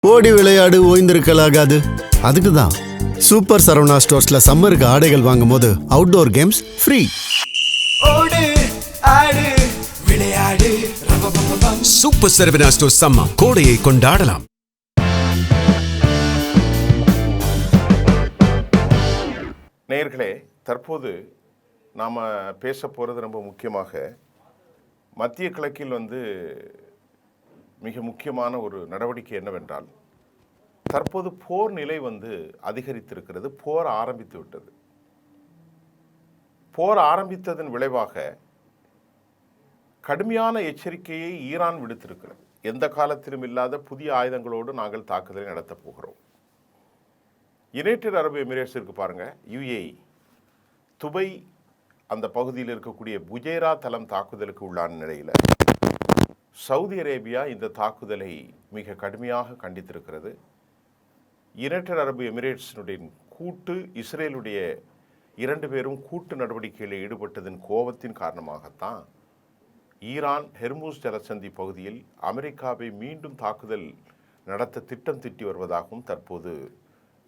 ஓடி விளையாடு ஓய்ந்திருக்கலாகாது. அதுக்கு தான் சூப்பர் சரவணா ஸ்டோர்ஸ்ல சம்மருக்கு ஆடைகள் வாங்கும் போது அவுட்டோர் கேம்ஸ் ஃப்ரீ. ஓடு ஆடு விளையாடு சூப்பர் சரவணா ஸ்டோர்ஸ் சம்மர் கோடையை கொண்டாடலாம். நேயர்களே, தற்போது நாம் பேச போகிறது ரொம்ப முக்கியமாக மத்திய கிழக்கில் மிக முக்கியமான ஒரு நடவடிக்கை என்னவென்றால், தற்போது போர் நிலை அதிகரித்திருக்கிறது. போர் ஆரம்பித்து விட்டது. போர் ஆரம்பித்ததன் விளைவாக கடுமையான எச்சரிக்கையை ஈரான் விடுத்திருக்கிறது. எந்த காலத்திலும் இல்லாத புதிய ஆயுதங்களோடு நாங்கள் தாக்குதலை நடத்தப் போகிறோம். யுனைடெட் அரபு எமிரேட்ஸிற்கு பாருங்க, யுஏஇ துபை அந்த பகுதியில் இருக்கக்கூடிய புஜேரா தளம் தாக்குதலுக்கு உள்ளான நிலையில் சவுதி அரேபியா இந்த தாக்குதலை மிக கடுமையாக கண்டித்திருக்கிறது. யுனைடெட் அரபு எமிரேட்ஸினுடைய கூட்டு இஸ்ரேலுடைய 2 பேரும் கூட்டு நடவடிக்கைகளில் ஈடுபட்டதன் கோபத்தின் காரணமாகத்தான் ஈரான் ஹெர்மூஸ் ஜலசந்தி பகுதியில் அமெரிக்காவை மீண்டும் தாக்குதல் நடத்த திட்டம் தீட்டி வருவதாகவும் தற்போது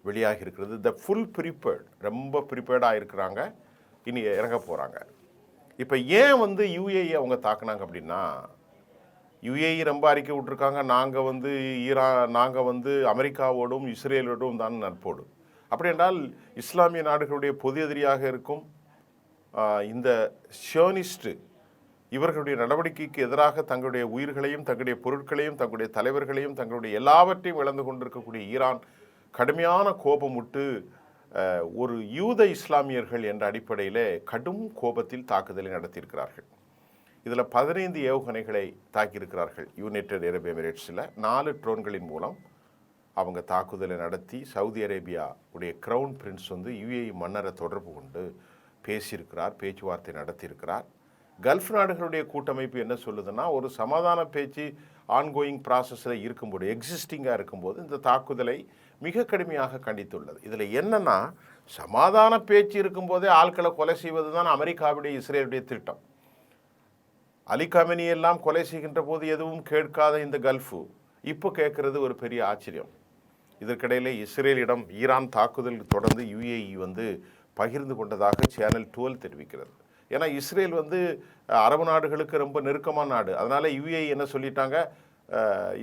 வெளியாகி இருக்கிறது. த ஃபுல் ப்ரிப்பேர்ட், ரொம்ப ப்ரிப்பேர்டாக இருக்கிறாங்க. இனி இறங்க போகிறாங்க. இப்போ ஏன் யுஏஇ அவங்க தாக்குனாங்க அப்படின்னா, யுஏஇ ரொம்ப அறிக்கை விட்டுருக்காங்க, நாங்கள் அமெரிக்காவோடும் இஸ்ரேலோடும் தான் நட்போடு. அப்படி என்றால் இஸ்லாமிய நாடுகளுடைய பொது எதிரியாக இருக்கும் இந்த ஷியோனிஸ்ட் இவர்களுடைய நடவடிக்கைக்கு எதிராக தங்களுடைய உயிர்களையும் தங்களுடைய பொருட்களையும் தங்களுடைய தலைவர்களையும் தங்களுடைய எல்லாவற்றையும் இழந்து கொண்டிருக்கக்கூடிய ஈரான் கடுமையான கோபமுட்டு ஒரு யூத இஸ்லாமியர்கள் என்ற அடிப்படையில் கடும் கோபத்தில் தாக்குதலை நடத்தியிருக்கிறார்கள். இதில் 15 ஏவுகணைகளை தாக்கியிருக்கிறார்கள். யுனைடெட் அரபு எமிரேட்ஸில் 4 ட்ரோன்களின் மூலம் அவங்க தாக்குதலை நடத்தி சவுதி அரேபியா உடைய கிரவுன் பிரின்ஸ் யுஏஇ மன்னரை தொடர்பு கொண்டு பேசியிருக்கிறார், பேச்சுவார்த்தை நடத்தியிருக்கிறார். கல்ஃப் நாடுகளுடைய கூட்டமைப்பு என்ன சொல்லுதுன்னா, ஒரு சமாதான பேச்சு ஆன்கோயிங் ப்ராசஸில் இருக்கும்போது, எக்ஸிஸ்டிங்காக இருக்கும்போது இந்த தாக்குதலை மிக கடுமையாக கண்டித்துள்ளது. இதில் என்னென்னா, சமாதான பேச்சு இருக்கும்போதே ஆட்களை கொலை செய்வது தான் அமெரிக்காவுடைய இஸ்ரேலுடைய திட்டம். அலி கமெனி எல்லாம் கொலை செய்கின்ற போது எதுவும் கேட்காத இந்த கல்ஃபு இப்போ கேட்கறது ஒரு பெரிய ஆச்சரியம். இதற்கிடையில் இஸ்ரேலிடம் ஈரான் தாக்குதல் தொடர்ந்து யுஏஇ பகிர்ந்து கொண்டதாக சேனல் 12 தெரிவிக்கிறது. ஏன்னா இஸ்ரேல் அரபு நாடுகளுக்கு ரொம்ப நெருக்கமான நாடு. அதனால் யுஏஇ என்ன சொல்லிட்டாங்க,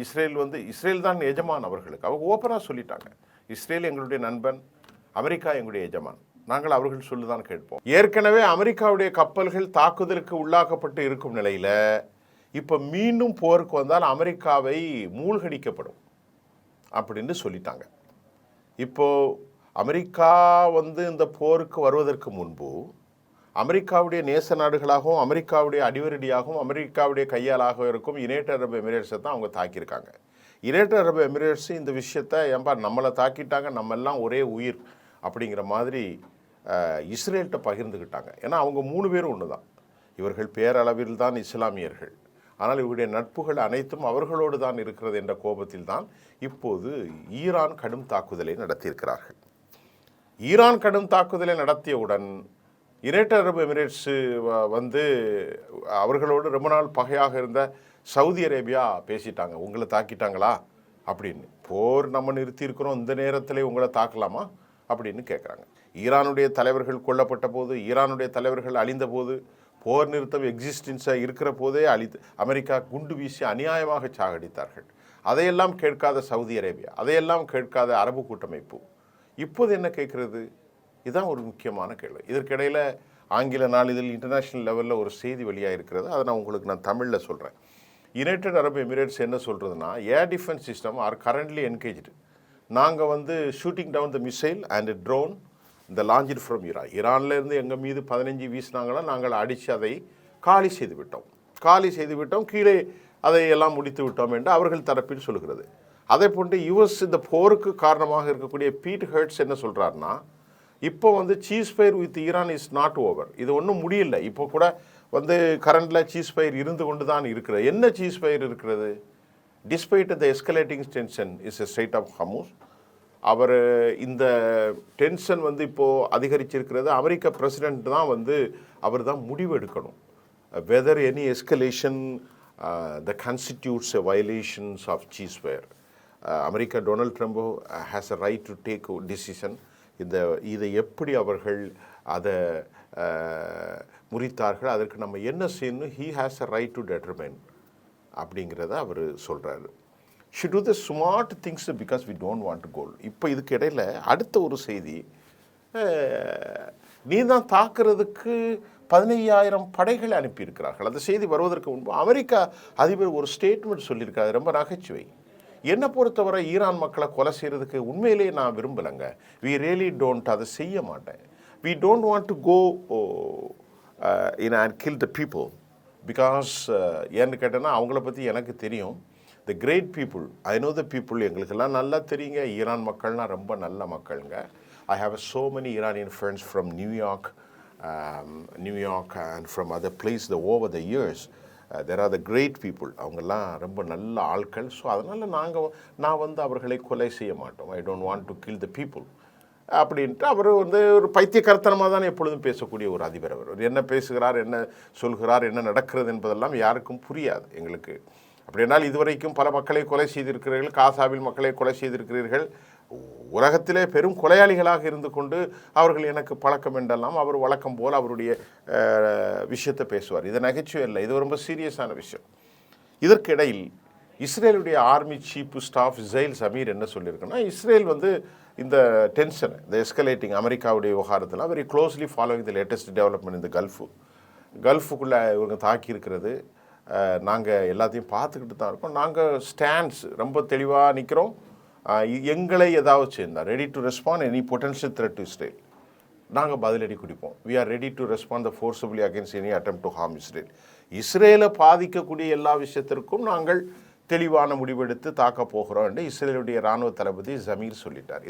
இஸ்ரேல் தான் எஜமான் அவர்களுக்கு. அவங்க ஓப்பனாக சொல்லிட்டாங்க, இஸ்ரேல் எங்களுடைய நண்பன், அமெரிக்கா எங்களுடைய எஜமான், நாங்கள் அவர்கள் சொல்லுதான் கேட்போம். ஏற்கனவே அமெரிக்காவுடைய கப்பல்கள் தாக்குதலுக்கு உள்ளாக்கப்பட்டு இருக்கும் நிலையில் இப்போ மீண்டும் போருக்கு வந்தால் அமெரிக்காவை மூழ்கடிக்கப்படும் அப்படின்னு சொல்லிட்டாங்க. இப்போது அமெரிக்கா இந்த போருக்கு வருவதற்கு முன்பு அமெரிக்காவுடைய நேச நாடுகளாகவும் அமெரிக்காவுடைய அடிவரடியாகவும் அமெரிக்காவுடைய கையாளாகவும் இருக்கும் யுனைடெட் அரபு எமிரேட்ஸை தான் அவங்க தாக்கியிருக்காங்க. யுனைடெட் அரபு எமிரேட்ஸு இந்த விஷயத்தை ஏன்பா நம்மளை தாக்கிட்டாங்க, நம்ம எல்லாம் ஒரே உயிர் அப்படிங்கிற மாதிரி இஸ்ரேல்கிட்ட பகிர்ந்துக்கிட்டாங்க. ஏன்னா அவங்க 3 பேரும் ஒன்று தான். இவர்கள் பேரளவில் தான் இஸ்லாமியர்கள், ஆனால் இவருடைய நட்புகள் அனைத்தும் அவர்களோடு தான் இருக்கிறது என்ற கோபத்தில் தான் இப்போது ஈரான் கடும் தாக்குதலை நடத்தியிருக்கிறார்கள். ஈரான் கடும் தாக்குதலை நடத்தியவுடன் யுனைடெட் அரபு எமிரேட்ஸு அவர்களோடு ரொம்ப நாள் பகையாக இருந்த சவுதி அரேபியா பேசிட்டாங்க, உங்களை தாக்கிட்டாங்களா அப்படின்னு. போர் நம்ம நிறுத்தியிருக்கிறோம், இந்த நேரத்தில் உங்களை தாக்கலாமா அப்படின்னு கேட்குறாங்க. ஈரானுடைய தலைவர்கள் கொல்லப்பட்ட போது, ஈரானுடைய தலைவர்கள் அழிந்த போது, போர் நிறுத்தம் எக்ஸிஸ்டன்ஸாக இருக்கிற போதே அமெரிக்கா குண்டு வீசி அநியாயமாக சாகடித்தார்கள். அதையெல்லாம் கேட்காத சவுதி அரேபியா, அதையெல்லாம் கேட்காத அரபு கூட்டமைப்பு இப்போது என்ன கேட்குறது? இதுதான் ஒரு முக்கியமான கேள்வி. இதற்கிடையில் ஆங்கில நாளிதழ் இன்டர்நேஷ்னல் லெவலில் ஒரு செய்தி வெளியாக இருக்கிறது. அதை நான் தமிழில் சொல்கிறேன். யுனைடெட் அரபு எமிரேட்ஸ் என்ன சொல்கிறதுனா, air defence system are currently engaged. நாங்கள் shooting down the missile and drone இந்த லாஞ்சிட் ஃப்ரம் ஈரான்லேருந்து எங்கள் மீது 15 வீசினாங்களா, நாங்கள் அடித்து அதை காலி செய்து விட்டோம், கீழே அதை எல்லாம் முடித்து விட்டோம் என்று அவர்கள் தரப்பில் சொல்கிறது. அதே போன்று யுஎஸ் இந்த போருக்கு காரணமாக இருக்கக்கூடிய பீட் ஹெர்ட்ஸ் என்ன சொல்கிறாருன்னா, இப்போ ceasefire with Iran is not over, இது ஒன்றும் முடியல. இப்போ கூட கரண்டில் சீஸ்ஃபயர் இருந்து கொண்டு தான் இருக்கிறது. என்ன சீஸ்ஃபயர் இருக்கிறது? Despite the escalating tension is a strait of Hormuz. அவர் இந்த டென்ஷன் இப்போது அதிகரிச்சிருக்கிறது. அமெரிக்க பிரசிடென்ட் தான் அவர் தான் முடிவு எடுக்கணும். Whether any escalation that constitutes a violations of ceasefire. America Donald Trump has a right to take decision. இதை எப்படி அவர்கள் அதை முறித்தார்கள், அதற்கு நம்ம என்ன செய்யணும், he has a right to determine அப்படிங்கிறத அவர் சொல்கிறாரு. Should do the smart things because we don't want to kill. இப்போ இதுக்கு இடையில் அடுத்த ஒரு செய்தி, நீ தான் தாக்குறதுக்கு 15,000 படைகளை அனுப்பியிருக்கிறார்கள். அந்த செய்தி வருவதற்கு முன்பு அமெரிக்கா அதிபர் ஒரு ஸ்டேட்மெண்ட் சொல்லியிருக்காரு, ரொம்ப நகைச்சுவை. என்னை பொறுத்தவரை ஈரான் மக்களை கொலை செய்கிறதுக்கு உண்மையிலேயே நான் விரும்பலைங்க. வி ரியலி டோன்ட், அதை செய்ய மாட்டேன். We don't want to go and kill the people because ஏன்னு கேட்டேன்னா அவங்கள பற்றி எனக்கு தெரியும். The great people, I know the people, எங்களுக்கெல்லாம் நல்லா தெரியுங்க. ஈரான் மக்கள்னால் ரொம்ப நல்ல மக்களுங்க. I have so many Iranian friends from New York and from other places over the years. There are the great people. அவங்கெல்லாம் ரொம்ப நல்ல ஆட்கள். ஸோ அதனால் நான் வந்து அவர்களை கொலை செய்ய மாட்டோம். I don't want to kill the people அப்படின்ட்டு அவர் வந்து ஒரு பைத்தியக்கரத்தனமாக தானே எப்பொழுதும் பேசக்கூடிய ஒரு அதிபர். அவர் என்ன பேசுகிறார், என்ன சொல்கிறார், என்ன நடக்கிறது என்பதெல்லாம் யாருக்கும் புரியாது எங்களுக்கு. அப்படின்னால் இதுவரைக்கும் பல மக்களை கொலை செய்திருக்கிறீர்கள், காசாவில் மக்களை கொலை செய்திருக்கிறீர்கள், உலகத்திலே பெரும் கொலையாளிகளாக இருந்து கொண்டு அவர்கள் எனக்கு பழக்கம் என்றெல்லாம் அவர் வழக்கம் போல் அவருடைய விஷயத்தை பேசுவார். இது நகைச்சுவை இல்லை, இது ரொம்ப சீரியஸான விஷயம். இதற்கிடையில் இஸ்ரேலுடைய army chief staff Israel Sameer என்ன சொல்லியிருக்குன்னா, இஸ்ரேல் வந்து இந்த டென்ஷன், இந்த எஸ்கலேட்டிங் அமெரிக்காவுடைய விவகாரத்தில் very closely following the latest development இந்த கல்ஃபுக்குள்ளே இவங்க தாக்கியிருக்கிறது. நாங்கள் எல்லாத்தையும் பார்த்துக்கிட்டு தான் இருக்கோம். நாங்கள் ஸ்டாண்ட்ஸ் ரொம்ப தெளிவாக நிற்கிறோம். எங்களை ஏதாவது சேர்ந்தால் ready to respond any potential threat to Israel, நாங்கள் பதிலடி குடிப்போம். We are ready to respond the forcibly against any attempt to harm Israel. இஸ்ரேலை பாதிக்கக்கூடிய எல்லா விஷயத்திற்கும் நாங்கள் தெளிவான முடிவெடுத்து தாக்கப் போகிறோம் என்று இஸ்ரேலுடைய இராணுவ தளபதி ஜமீர் சொல்லிட்டார்.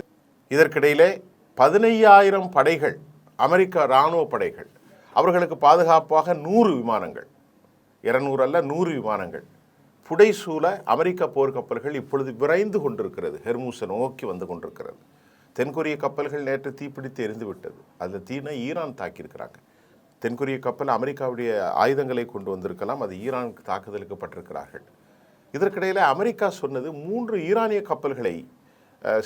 இதற்கிடையிலே 15,000 படைகள், அமெரிக்க இராணுவ படைகள், அவர்களுக்கு பாதுகாப்பாக 100 விமானங்கள், 200 அல்ல 100 விமானங்கள் புடைசூழ அமெரிக்க போர்க்கப்பல்கள் இப்பொழுது விரைந்து கொண்டிருக்கிறது, ஹெர்மூஸை நோக்கி வந்து கொண்டிருக்கிறது. தென்கொரிய கப்பல்கள் நேற்று தீப்பிடித்து எரிந்து விட்டது. அதில் தீனை ஈரான் தாக்கியிருக்கிறாங்க. தென்கொரிய கப்பல் அமெரிக்காவுடைய ஆயுதங்களை கொண்டு வந்திருக்கலாம், அது ஈரானுக்கு தாக்குதலுக்கு பட்டிருக்கிறார்கள். இதற்கிடையில் அமெரிக்கா சொன்னது 3 ஈரானிய கப்பல்களை,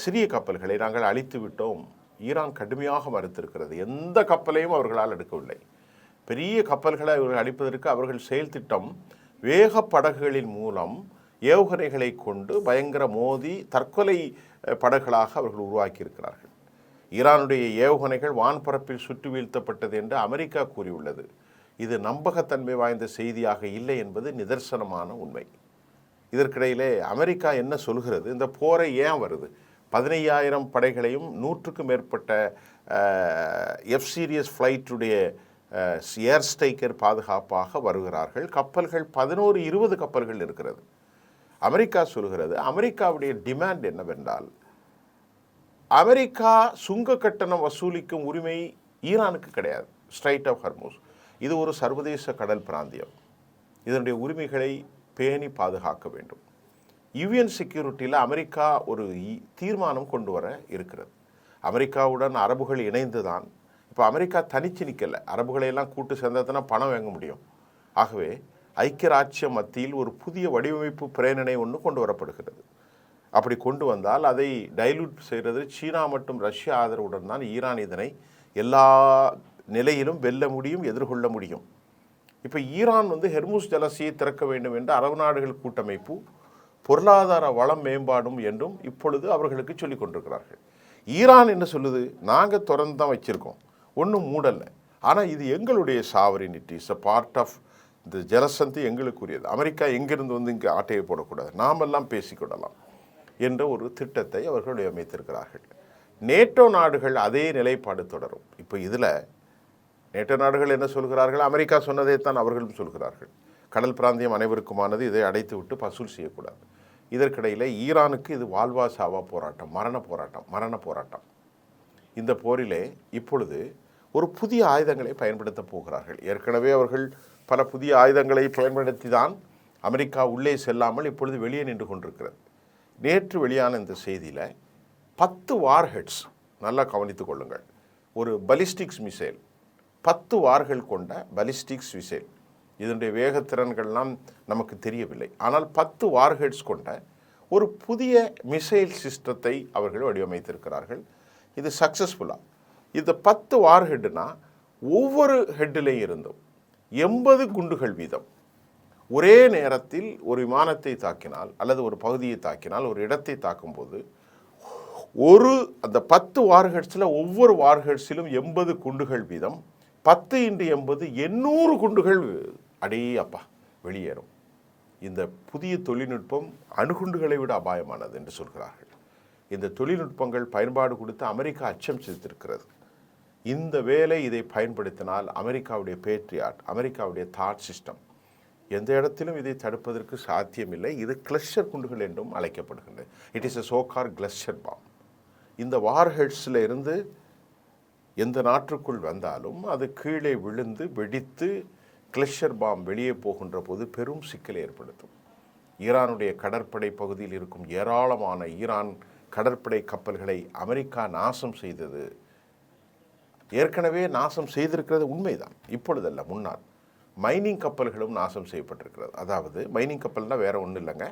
சிறிய கப்பல்களை நாங்கள் அழித்து விட்டோம். ஈரான் கடுமையாக மறுத்திருக்கிறது. எந்த கப்பலையும் அவர்களால் எடுக்கவில்லை. பெரிய கப்பல்களை அவர்கள் அழிப்பதற்கு அவர்கள் செயல் திட்டம் வேக படகுகளின் மூலம் ஏவுகணைகளை கொண்டு பயங்கர மோதி தற்கொலை படகுகளாக அவர்கள் உருவாக்கியிருக்கிறார்கள். ஈரானுடைய ஏவுகணைகள் வான்பரப்பில் சுட்டு வீழ்த்தப்பட்டது என்று அமெரிக்கா கூறியுள்ளது. இது நம்பகத்தன்மை வாய்ந்த செய்தியாக இல்லை என்பது நிதர்சனமான உண்மை. இதற்கிடையிலே அமெரிக்கா என்ன சொல்கிறது, இந்த போரை ஏன் வருது, 15,000 படைகளையும் 100க்கும் மேற்பட்ட எஃப் சீரியஸ் ஃப்ளைட்டுடைய ஏர் ஸ்ட்ரைக்கர் பாதுகாப்பாக வருகிறார்கள். கப்பல்கள் 11-20 கப்பல்கள் இருக்கிறது. அமெரிக்கா சொல்கிறது, அமெரிக்காவுடைய டிமாண்ட் என்னவென்றால், அமெரிக்கா சுங்க கட்டணம் வசூலிக்கும் உரிமை ஈரானுக்கு கிடையாது. ஸ்ட்ரைட் ஆஃப் ஹர்மூஸ் இது ஒரு சர்வதேச கடல் பிராந்தியம். இதனுடைய உரிமைகளை பேணி பாதுகாக்க வேண்டும். யுஎன் செக்யூரிட்டியில் அமெரிக்கா ஒரு தீர்மானம் கொண்டு வர இருக்கிறது. அமெரிக்காவுடன் அரபுகள் இணைந்து தான், இப்போ அமெரிக்கா தனிச்சு நிற்கலை, அரபுகளையெல்லாம் கூட்டு சேர்ந்ததுன்னா பணம் வாங்க முடியும். ஆகவே ஐக்கிய ராச்சிய மத்தியில் ஒரு புதிய வடிவமைப்பு பிரேரணை ஒன்று கொண்டு வரப்படுகிறது. அப்படி கொண்டு வந்தால் அதை டைலூட் செய்கிறது சீனா மற்றும் ரஷ்யா ஆதரவுடன் தான் ஈரான் இதனை எல்லா நிலையிலும் வெல்ல முடியும், எதிர்கொள்ள முடியும். இப்போ ஈரான் வந்து ஹெர்மூஸ் ஜலசையை திறக்க வேண்டும் என்று அரபு நாடுகள் கூட்டமைப்பு பொருளாதார வளம் மேம்பாடும் என்றும் இப்பொழுது அவர்களுக்கு சொல்லிக் கொண்டிருக்கிறார்கள். ஈரான் என்ன சொல்லுது, நாங்கள் திறந்து தான் வச்சுருக்கோம், ஒன்றும் மூடலை, ஆனால் இது எங்களுடைய sovereignty, it's a part of இந்த ஜலசந்தி எங்களுக்குரியது. அமெரிக்கா எங்கிருந்து வந்து இங்கே ஆட்டையை போடக்கூடாது, நாமெல்லாம் பேசிக்கொள்ளலாம் என்ற ஒரு திட்டத்தை அவர்கள் அமைத்திருக்கிறார்கள். நேட்டோ நாடுகள் அதே நிலைப்பாடு தொடரும். இப்போ இதில் நேட்டோ நாடுகள் என்ன சொல்கிறார்கள், அமெரிக்கா சொன்னதைத்தான் அவர்களும் சொல்கிறார்கள். கடல் பிராந்தியம் அனைவருக்குமானது, இதை அடைத்து விட்டு வசூல் செய்யக்கூடாது. இதற்கிடையில் ஈரானுக்கு இது வாழ்வா சாவா போராட்டம், மரண போராட்டம். இந்த போரிலே இப்பொழுது ஒரு புதிய ஆயுதங்களை பயன்படுத்த போகிறார்கள். ஏற்கனவே அவர்கள் பல புதிய ஆயுதங்களை பயன்படுத்தி தான் அமெரிக்கா உள்ளே செல்லாமல் இப்பொழுது வெளியே நின்று கொண்டிருக்கிறது. நேற்று வெளியான இந்த செய்தியில் 10 வார்ஹெட்ஸ், நல்லா கவனித்து கொள்ளுங்கள், ஒரு பலிஸ்டிக்ஸ் மிசைல், 10 வார்கள் கொண்ட பலிஸ்டிக்ஸ் மிசைல், இதனுடைய வேகத்திறன்கள்லாம் நமக்கு தெரியவில்லை, ஆனால் 10 வார்ஹெட்ஸ் கொண்ட ஒரு புதிய மிசைல் சிஸ்டத்தை அவர்கள் வடிவமைத்திருக்கிறார்கள். இது சக்ஸஸ்ஃபுல்லாக இந்த 10 வார் ஹெட்டுனா ஒவ்வொரு ஹெட்டிலையும் இருந்தும் 80 குண்டுகள் வீதம் ஒரே நேரத்தில் ஒரு விமானத்தை தாக்கினால் அல்லது ஒரு பகுதியை தாக்கினால் ஒரு இடத்தை தாக்கும்போது அந்த 10 வார்ஹெட்ஸில் ஒவ்வொரு வார்ஹெட்ஸிலும் 80 குண்டுகள் வீதம் 10 × 80 800 குண்டுகள் அடே அப்பா வெளியேறும். இந்த புதிய தொழில்நுட்பம் அணுகுண்டுகளை விட அபாயமானது என்று சொல்கிறார்கள். இந்த தொழில்நுட்பங்கள் பயன்பாடு கொடுத்து அமெரிக்கா அச்சம் செய்திருக்கிறது. இந்த வேலை இதை பயன்படுத்தினால் அமெரிக்காவுடைய பேட்ரியாட், அமெரிக்காவுடைய தாட் சிஸ்டம் எந்த இடத்திலும் இதை தடுப்பதற்கு சாத்தியமில்லை. இது கிளஸ்டர் குண்டுகள் என்றும் அழைக்கப்படுகின்றது. It is a soccer cluster bomb. இந்த வார்ஹெட்ஸில் இருந்து எந்த நாட்டுக்குள் வந்தாலும் அது கீழே விழுந்து வெடித்து கிளஸ்டர் பாம் வெளியே போகின்ற போது பெரும் சிக்கலை ஏற்படுத்தும். ஈரானுடைய கடற்படை பகுதியில் இருக்கும் ஏராளமான ஈரான் கடற்படை கப்பல்களை அமெரிக்கா நாசம் செய்தது. ஏற்கனவே நாசம் செய்திருக்கிறது உண்மைதான், இப்பொழுதல்ல, முன்னால். மைனிங் கப்பல்களும் நாசம் செய்யப்பட்டிருக்கிறது. அதாவது மைனிங் கப்பல்னால் வேறு ஒன்றும் இல்லைங்க,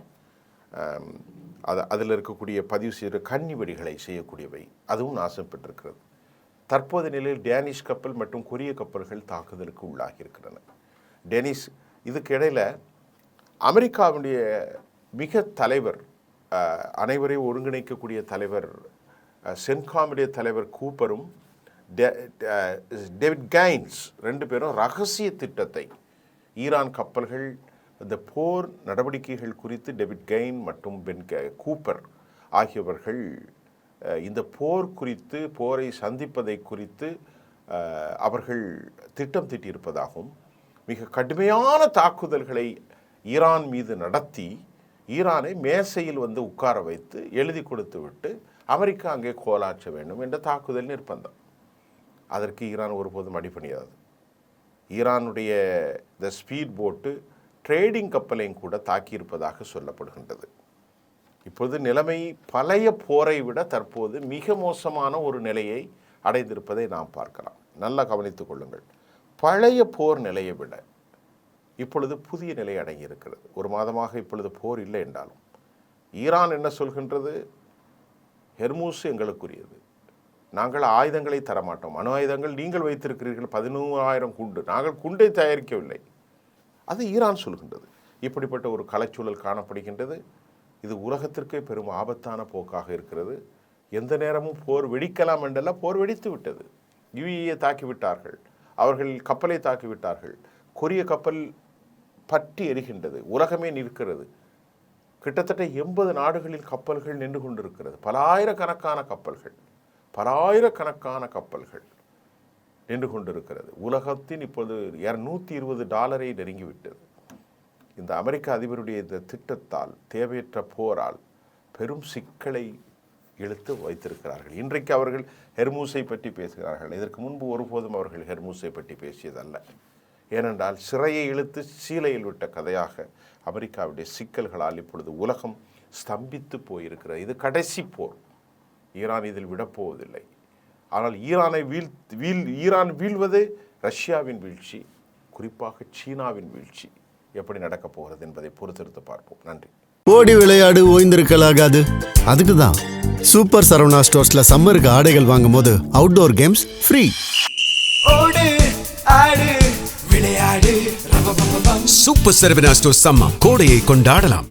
அதில் இருக்கக்கூடிய பதிவு செய்கிற கன்னி வெடிகளை செய்யக்கூடியவை, அதுவும் நாசம் பெற்றிருக்கிறது. தற்போது நிலையில் டேனிஷ் கப்பல் மற்றும் கொரிய கப்பல்கள் தாக்குதலுக்கு உள்ளாகியிருக்கின்றன. டேனிஷ் இதுக்கு இடையில் அமெரிக்காவுடைய மிக தலைவர், அனைவரையும் ஒருங்கிணைக்கக்கூடிய தலைவர், சென்காமுடைய தலைவர் கூப்பரும் டேவிட் கைன்ஸ் 2 பேரும் ரகசிய திட்டத்தை ஈரான் கப்பல்கள் இந்த போர் நடவடிக்கைகள் குறித்து டேவிட் கைன் மற்றும் கூப்பர் ஆகியவர்கள் இந்த போர் குறித்து, போரை சந்திப்பதை குறித்து அவர்கள் திட்டம் தீட்டியிருப்பதாகவும் மிக கடுமையான தாக்குதல்களை ஈரான் மீது நடத்தி ஈரானை மேசையில் வந்து உட்கார வைத்து எழுதி கொடுத்து விட்டு அமெரிக்கா அங்கே கோலாற்ற வேண்டும் என்ற தாக்குதல் நிர்பந்தம். அதற்கு ஈரான் ஒருபோதும் அடிபணியாது. ஈரானுடைய இந்த ஸ்பீட் போட்டு ட்ரேடிங் கப்பலையும் கூட தாக்கியிருப்பதாக சொல்லப்படுகின்றது. இப்பொழுது நிலைமை பழைய போரை விட தற்போது மிக மோசமான ஒரு நிலையை அடைந்திருப்பதை நாம் பார்க்கலாம். நல்லா கவனித்துக் கொள்ளுங்கள். பழைய போர் நிலையை விட இப்பொழுது புதிய நிலை அடங்கியிருக்கிறது. ஒரு மாதமாக இப்பொழுது போர் இல்லை என்றாலும் ஈரான் என்ன சொல்கின்றது? ஹெர்மூஸ் எங்களுக்குரியது, நாங்கள் ஆயுதங்களை தரமாட்டோம், அணு ஆயுதங்கள் நீங்கள் வைத்திருக்கிறீர்கள், 11,000 குண்டு, நாங்கள் குண்டை தயாரிக்கவில்லை, அது ஈரான் சொல்கின்றது. இப்படிப்பட்ட ஒரு கலைச்சூழல் காணப்படுகின்றது. இது உலகத்திற்கே பெரும் ஆபத்தான போக்காக இருக்கிறது. எந்த நேரமும் போர் வெடிக்கலாம் என்றெல்லாம் போர் வெடித்து விட்டது. யுஏஇயை தாக்கிவிட்டார்கள், அவர்கள் கப்பலை தாக்கிவிட்டார்கள், கொரிய கப்பல் பற்றி எரிகின்றது, உலகமே நிற்கிறது. கிட்டத்தட்ட 80 நாடுகளில் கப்பல்கள் நின்று கொண்டிருக்கிறது. பல ஆயிரக்கணக்கான கப்பல்கள் நின்று கொண்டிருக்கிறது. உலகத்தின் இப்போது $120 நெருங்கிவிட்டது. இந்த அமெரிக்க அதிபருடைய இந்த திட்டத்தால், தேவையற்ற போரால் பெரும் சிக்கலை இழுத்து வைத்திருக்கிறார்கள். இன்றைக்கு அவர்கள் ஹெர்மூஸை பற்றி பேசுகிறார்கள். இதற்கு முன்பு ஒருபோதும் அவர்கள் ஹெர்மூஸை பற்றி பேசியதல்ல. ஏனென்றால் சிறையை இழுத்து சீலையில் விட்ட கதையாக அமெரிக்காவுடைய சிக்கல்களால் இப்பொழுது உலகம் ஸ்தம்பித்து போயிருக்கிறது. இது கடைசி போர். ஈரான் இதில் விடப்போவதில்லை. ஆனால் ஈரான் வீழ்வது ரஷ்யாவின் வீழ்ச்சி, குறிப்பாக சீனாவின் வீழ்ச்சி எப்படி நடக்கப் போகிறது என்பதை பொறுத்திருந்து பார்ப்போம். நன்றி. ஓடி விளையாடு, ஓய்ந்திருக்கலாகாது. அதுக்கு தான் சூப்பர் சரவணா ஸ்டோர்ஸ்ல சம்மருக்கு ஆடைகள் வாங்கும் போது அவுட்டோர் கேம்ஸ் ஃப்ரீ. ஓடு ஆடு விளையாடு. சூப்பர் சரவணா ஸ்டோர்ஸ் சம்மர் கோடையை கொண்டாடலாம்.